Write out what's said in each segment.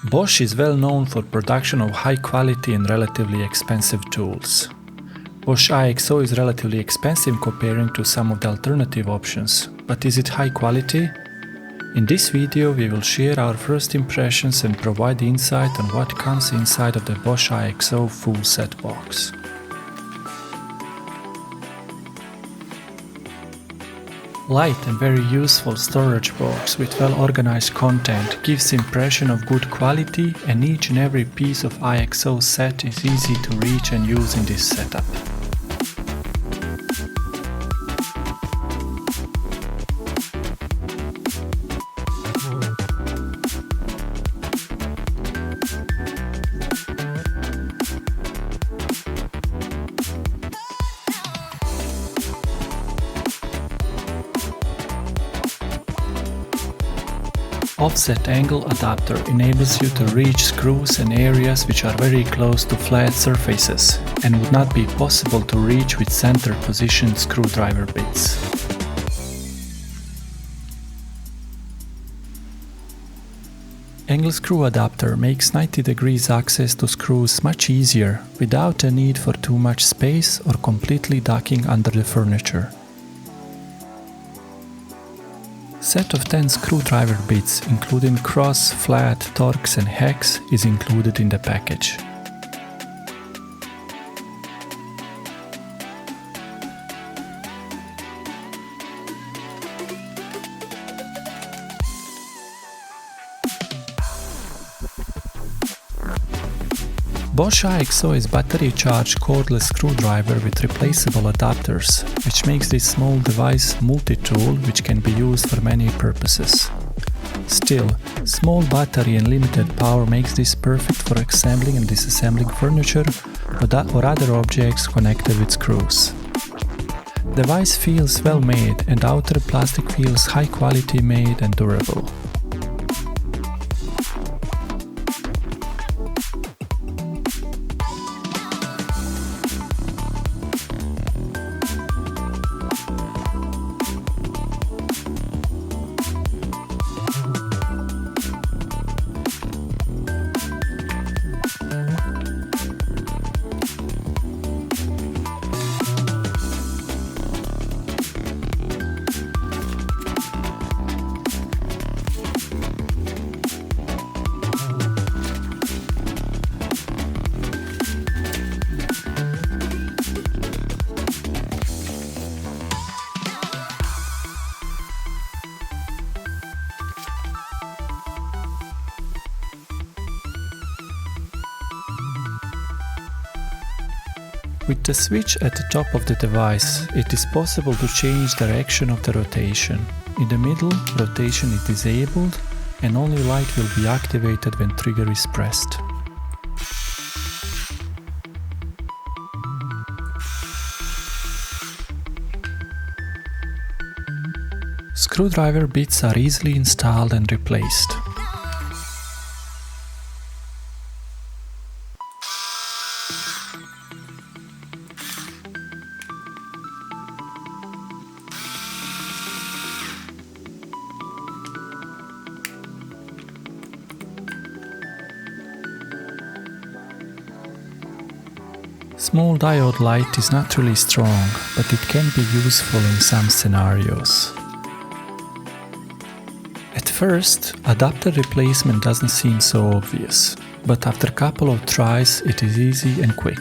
Bosch is well known for production of high quality and relatively expensive tools. Bosch IXO is relatively expensive comparing to some of the alternative options, but is it high quality? In this video we will share our first impressions and provide insight on what comes inside of the Bosch IXO Full Set box. Light and very useful storage box with well-organized content gives impression of good quality, and each and every piece of IXO set is easy to reach and use in this setup. Offset angle adapter enables you to reach screws and areas which are very close to flat surfaces and would not be possible to reach with center positioned screwdriver bits. Angle screw adapter makes 90 degrees access to screws much easier without a need for too much space or completely ducking under the furniture. Set of 10 screwdriver bits including cross, flat, torques and hex is included in the package. Bosch IXO is battery charged cordless screwdriver with replaceable adapters, which makes this small device multi-tool which can be used for many purposes. Still, small battery and limited power makes this perfect for assembling and disassembling furniture or other objects connected with screws. The device feels well made and outer plastic feels high quality made and durable. With the switch at the top of the device, it is possible to change direction of the rotation. In the middle, rotation is disabled and only light will be activated when trigger is pressed. Screwdriver bits are easily installed and replaced. Small diode light is not really strong, but it can be useful in some scenarios. At first, adapter replacement doesn't seem so obvious, but after a couple of tries it is easy and quick.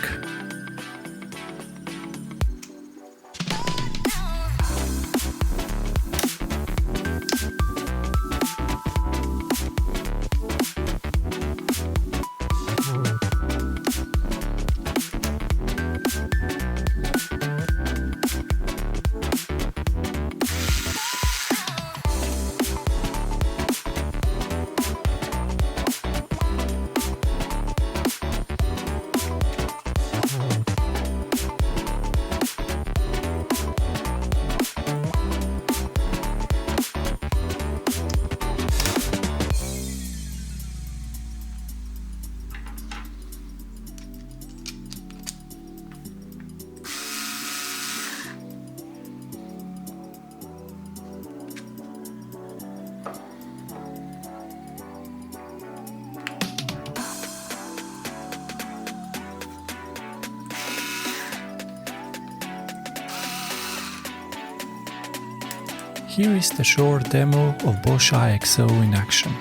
Here is the short demo of Bosch IXO in action.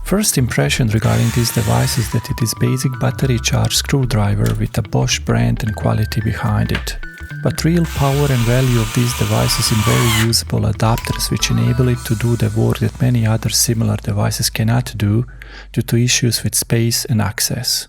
First impression regarding this device is that it is basic battery charged screwdriver with a Bosch brand and quality behind it. But real power and value of this device is in very usable adapters which enable it to do the work that many other similar devices cannot do due to issues with space and access.